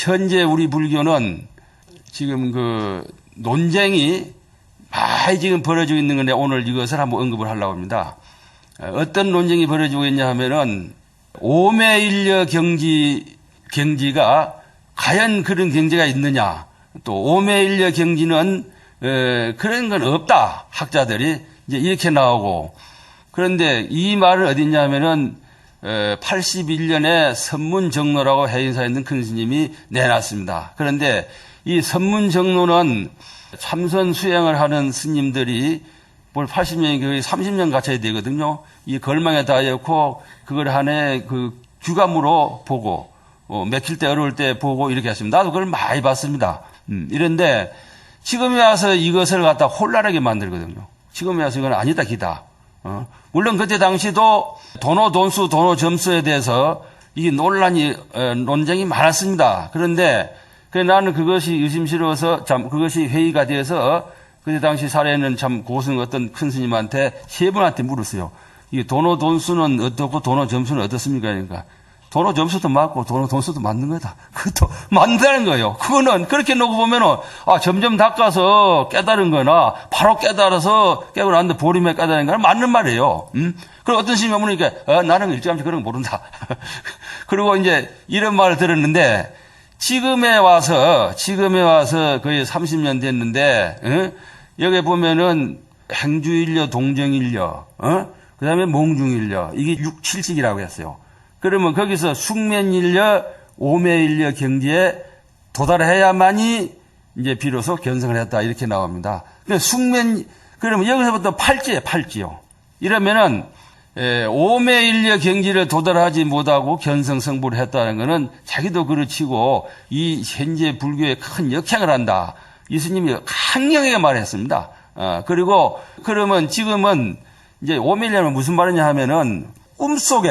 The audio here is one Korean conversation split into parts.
현재 우리 불교는 지금 그 논쟁이 많이 지금 벌어지고 있는 건데 오늘 이것을 한번 언급을 하려고 합니다. 어떤 논쟁이 벌어지고 있냐 하면은 오매일려 경지가 과연 그런 경지가 있느냐, 또 오매일려 경지는 그런 건 없다, 학자들이 이제 이렇게 나오고. 그런데 이 말은 어딨냐 하면은 81년에 선문정로라고 해인사에 있는 큰 스님이 내놨습니다. 그런데 이 선문정로는 참선 수행을 하는 스님들이 뭘 80년이 거의 30년 갖춰야 되거든요. 이 걸망에 닿아놓고 그걸 하나의 그 규감으로 보고 맥힐 때 어려울 때 보고 이렇게 했습니다. 나도 그걸 많이 봤습니다. 이런데 지금에 와서 이것을 갖다 혼란하게 만들거든요. 지금에 와서 이건 아니다 기다. 물론 그때 당시도 도노 돈수 도노 점수에 대해서 이 논쟁이 많았습니다. 그런데 나는 그것이 의심스러워서 참 그것이 회의가 되어서 그때 당시 사례는 참 고승 어떤 큰 스님한테 세 분한테 물었어요. 이 도노 돈수는 어떻고 도노 점수는 어떻습니까? 그러니까 도노 점수도 맞고 도노 돈수도 맞는 거다. 그것도 맞는다는 거예요. 그거는 그렇게 놓고 보면은 점점 닦아서 깨달은 거나 바로 깨달아서 깨고 났는데 보림에 깨달은 거나 맞는 말이에요. 그리고 어떤 스님이 물으니까 나는 일찌감치 그런 거 모른다. 그리고 이제 이런 말을 들었는데 지금에 와서 거의 30년 됐는데 여기 보면은 행주일려, 동정일려, 그 다음에 몽중일려, 이게 6, 7식이라고 했어요. 그러면 거기서 숙면일려, 오매일려 경지에 도달해야만이 이제 비로소 견성을 했다, 이렇게 나옵니다. 그러면 여기서부터 팔지요. 이러면은, 오매일려 경지를 도달하지 못하고 견성 성불을 했다는 것은 자기도 그르치고 이 현재 불교에 큰 역행을 한다. 이 스님이 강력하게 말했습니다. 그리고 그러면 지금은 이제 오매일려는 무슨 말이냐 하면은 꿈속에,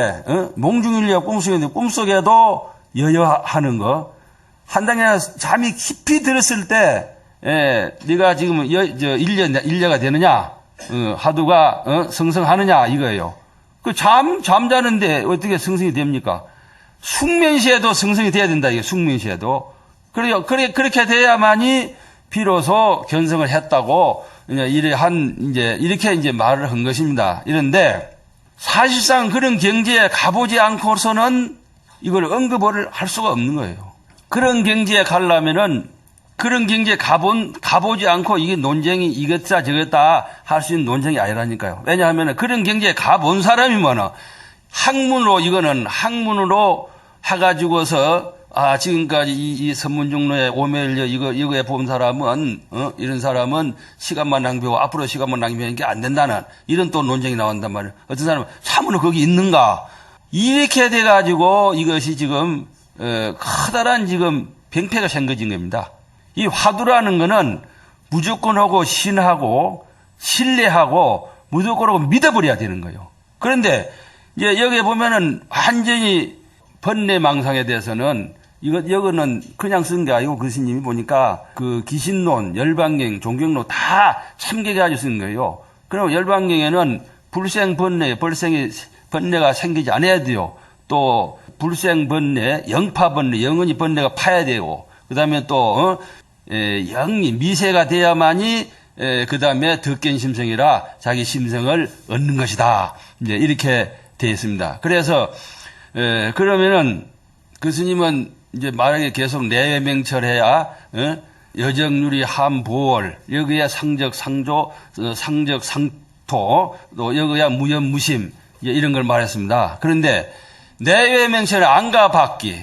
몽중일려 꿈속인데 꿈속에도 여여하는 거. 한당에 잠이 깊이 들었을 때, 네가 지금 일려가 되느냐, 하두가, 성성하느냐, 이거예요. 잠자는데 어떻게 성성이 됩니까? 숙면시에도 성성이 돼야 된다, 이게 숙면시에도. 그렇게 돼야만이 비로소 견성을 했다고, 이렇게 말을 한 것입니다. 이런데, 사실상 그런 경지에 가보지 않고서는 이걸 언급을 할 수가 없는 거예요. 그런 경지에 가려면은 그런 경지에 가보지 않고 이게 논쟁이 이것다 저것다 할 수 있는 논쟁이 아니라니까요. 왜냐하면 그런 경지에 가본 사람이면은 학문으로 해가지고서 지금까지 이 선문중로의 오매일려 이거에 본 사람은, 이런 사람은 시간만 낭비하고 앞으로 시간만 낭비하는 게 안 된다는 이런 또 논쟁이 나온단 말이에요. 어떤 사람은 참으로 거기 있는가? 이렇게 돼가지고 이것이 지금, 커다란 지금 병폐가 생겨진 겁니다. 이 화두라는 거는 무조건하고 신하고 신뢰하고 무조건하고 믿어버려야 되는 거예요. 그런데 이제 여기에 보면은 완전히 번뇌망상에 대해서는 이거는 그냥 쓴 게 아니고 그 스님이 보니까 그 기신론, 열반경, 종경론 다 참격해가지고 쓴 거예요. 그리고 열반경에는 번뇌가 생기지 않아야 돼요. 또 불생번뇌, 영파번뇌, 영원히 번뇌가 파야 되고, 그 다음에 또 영이 미세가 돼야만이 그 다음에 덕견심성이라 자기 심성을 얻는 것이다. 이제 이렇게 되어 있습니다. 그래서 그러면은 그 스님은 이제 만약에 계속 내외명철해야 여정유리 함보월 여기야 상적상조 상적상토 또 여기야 무연무심 이런 걸 말했습니다. 그런데 내외명철의 안과 밖이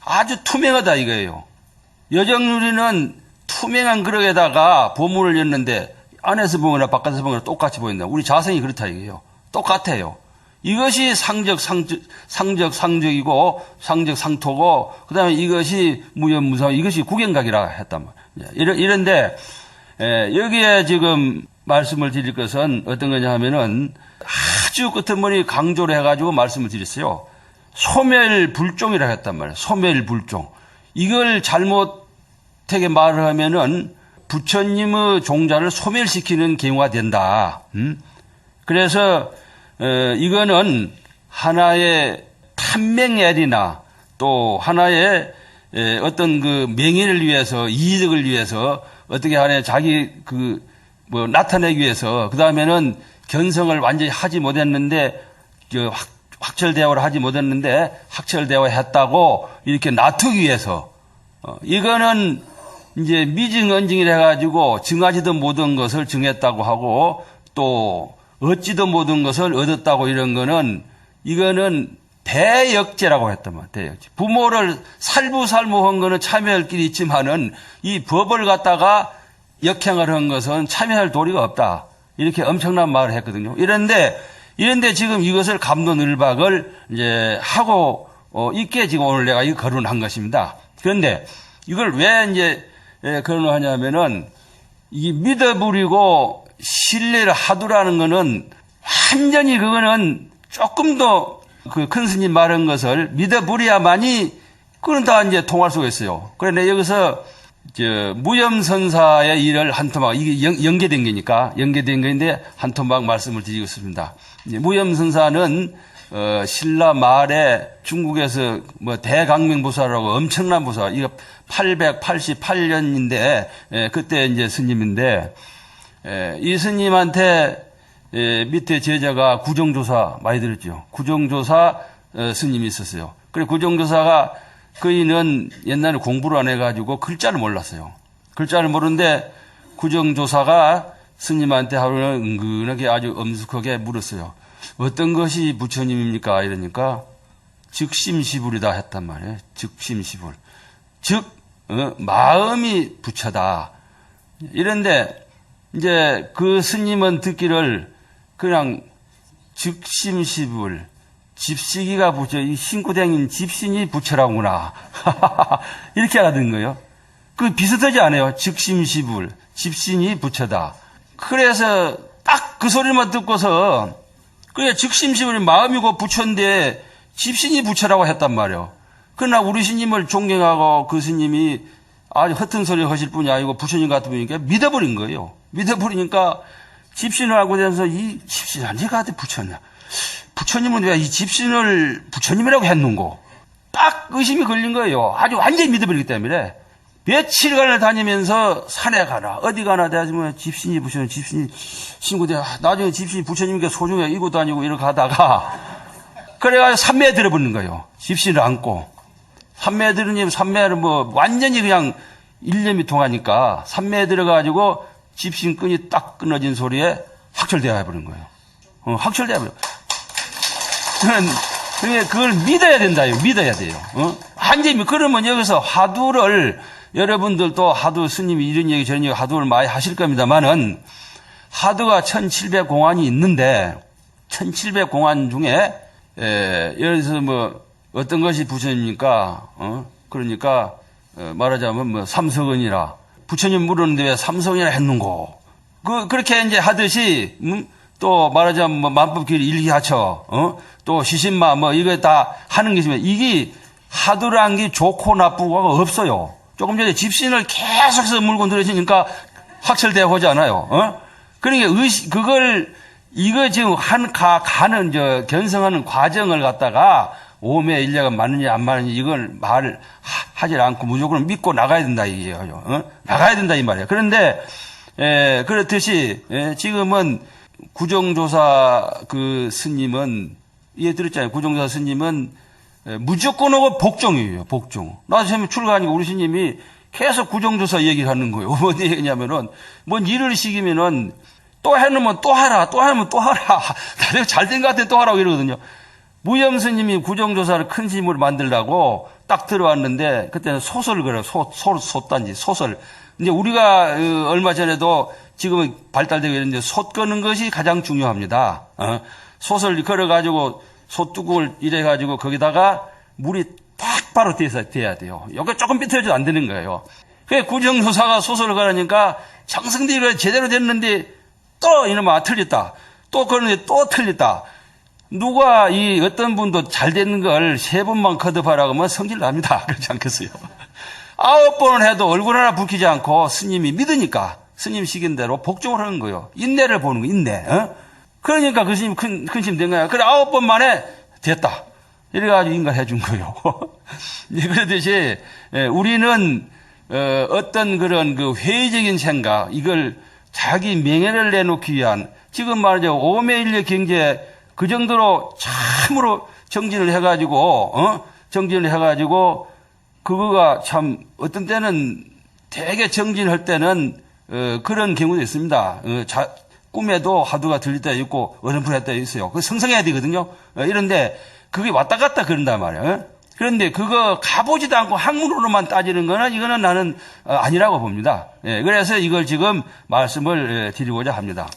아주 투명하다 이거예요. 여정유리는 투명한 그릇에다가 보물을 였는데 안에서 보거나 바깥에서 보거나 똑같이 보인다. 우리 자성이 그렇다 이거예요. 똑같아요. 이것이 상적이고 상적상토고 그다음에 이것이 무연무상 이것이 구경각이라 했단 말이에요. 이런데 여기에 지금 말씀을 드릴 것은 어떤 거냐 하면은 아주 끄트머리 강조를 해가지고 말씀을 드렸어요. 소멸불종이라 했단 말이에요. 소멸불종. 이걸 잘못하게 말을 하면은 부처님의 종자를 소멸시키는 경우가 된다. 그래서 이거는 하나의 탐명엘이나 또 하나의 어떤 그 명예를 위해서, 이득을 위해서 어떻게 하냐, 자기 나타내기 위해서, 그 다음에는 견성을 완전히 하지 못했는데, 확철대오를 하지 못했는데, 확철대오 했다고 이렇게 놔두기 위해서, 이거는 이제 미증언증이라 해가지고 증하지도 못한 것을 증했다고 하고, 또 얻지도 못한 것을 얻었다고 이런 거는, 이거는 대역죄라고 했단 말이에요. 대역죄. 부모를 살부살모한 거는 참여할 길이 있지만은 이 법을 갖다가 역행을 한 것은 참여할 도리가 없다. 이렇게 엄청난 말을 했거든요. 이런데 지금 이것을 갑론을박을 이제 하고 있게 지금 오늘 내가 이 거론한 것입니다. 그런데 이걸 왜 이제 거론하냐면은 이 믿어버리고 신뢰를 하두라는 거는 완전히 그거는 조금 더 그 큰 스님 말한 것을 믿어버려야만이 그건 다 이제 통할 수가 있어요. 그런데 여기서 무염선사의 일을 한 토막, 이게 연계된 거니까, 연계된 거인데 한 토막 말씀을 드리겠습니다. 무염선사는, 신라 말에 중국에서 대강명보살이라고 엄청난 보살, 이거 888년인데, 그때 이제 스님인데, 이 스님한테 밑에 제자가 구정조사 많이 들었죠. 구정조사 스님이 있었어요. 그래 구정조사가 그이는 옛날에 공부를 안 해가지고 글자를 몰랐어요. 글자를 모르는데 구정조사가 스님한테 하루는 은근하게 아주 엄숙하게 물었어요. 어떤 것이 부처님입니까? 이러니까 즉심시불이다 했단 말이에요. 즉심시불. 즉 마음이 부처다. 이런데 이제 그 스님은 듣기를 그냥 즉심시불, 집시기가 부처, 이 신구댕인 집신이 부처라구나. 이렇게 하는 거예요. 그 비슷하지 않아요? 즉심시불, 집신이 부처다. 그래서 딱 그 소리만 듣고서 그게 즉심시불이 마음이고 부처인데 집신이 부처라고 했단 말이에요. 그러나 우리 스님을 존경하고 그 스님이 아주 허튼 소리 하실 분이 아니고 부처님 같은 분이니까 믿어버린 거예요. 믿어버리니까 집신을 알고 되면서 이 집신아 네가 어디 부처냐. 부처님은 왜 이 집신을 부처님이라고 했는고. 딱 의심이 걸린 거예요. 아주 완전히 믿어버리기 때문에. 며칠간을 다니면서 산에 가나 어디 가나 대하지만 집신이 부처님 집신이 친구들 나중에 집신이 부처님께 소중해 이고 다니고 이렇게 하다가 그래가지고 산매에 들어버리는 거예요. 집신을 안고. 산매에 들으니 산매를 완전히 그냥 일념이 통하니까 산매에 들어가가지고 집신 끈이 딱 끊어진 소리에 확철되어 해버린 거예요. 확철되어 해버려. 그걸 믿어야 된다요. 믿어야 돼요. 완전히 그러면 여기서 화두를 여러분들도 화두 스님이 이런 얘기 저런 얘기 화두를 많이 하실 겁니다만은 화두가 1700공안이 있는데 1700공안 중에 예를 들어서 어떤 것이 부처입니까? 그러니까 말하자면 삼석은이라 부처님 물었는데 왜 삼성이나 했는고? 그렇게 이제 하듯이, 또 말하자면 만법길 일기하처, 또 시신마 이거 다 하는 게 있으면 이게 하두란 게 좋고 나쁘고가 없어요. 조금 전에 집신을 계속해서 물고 들으시니까 확철되어 오지 않아요. 그러니까 이거 지금 가는 견성하는 과정을 갖다가 오매 일례가 맞느냐 안 맞느냐 이걸 말을 하지 않고 무조건 믿고 나가야 된다 이게요. 나가야 된다 이 말이에요. 그런데 그렇듯이 지금은 구정조사 그 스님은 이해 들었잖아요. 구정조사 스님은 무조건 하고 복종이에요. 복종. 나 지금 출가하니까 우리 스님이 계속 구정조사 얘기를 하는 거예요. 뭔 얘기냐면은 뭔 일을 시키면은 또 해놓으면 또 하라. 또 하면 또 하라. 내가 잘된 것 같아 또 하라고 이러거든요. 무염 스님이 구정조사를 큰 스님으로 만들라고 딱 들어왔는데 그때는 소설을 그래요. 솥단지 소설. 이제 우리가 얼마 전에도 지금은 발달되고 있는데 솥 거는 것이 가장 중요합니다. 솥을 걸어가지고 솥뚜껑을 이래가지고 거기다가 물이 딱 바로 돼야 돼요. 여기 조금 비틀어져도 안 되는 거예요. 그래 구정조사가 소설을 걸으니까 정성대로 제대로 됐는데 또 이놈아 틀렸다. 또 그러는데 또 틀렸다. 누가 어떤 분도 잘 되는 걸 3번만 거듭하라고 하면 성질 납니다. 그렇지 않겠어요? 9번을 해도 얼굴 하나 붉히지 않고 스님이 믿으니까 스님 시킨 대로 복종을 하는 거예요. 인내를 보는 거예요. 인내. 그러니까 그 스님 큰 스님 된 거야. 그래 9번 만에 됐다. 이래가지고 인가해 준 거예요. 그러듯이 우리는 어떤 그런 그 회의적인 생각, 이걸 자기 명예를 내놓기 위한, 지금 말이죠, 오매일력 경제 그 정도로 참으로 정진을 해가지고 그거가 참 어떤 때는 되게 정진할 때는 그런 경우도 있습니다. 꿈에도 화두가 들릴 때 있고 어렴풋할 때 있어요. 그 성성해야 되거든요. 이런데 그게 왔다 갔다 그런단 말이에요. 그런데 그거 가보지도 않고 학문으로만 따지는 거는 이거는 나는 아니라고 봅니다. 그래서 이걸 지금 말씀을 드리고자 합니다.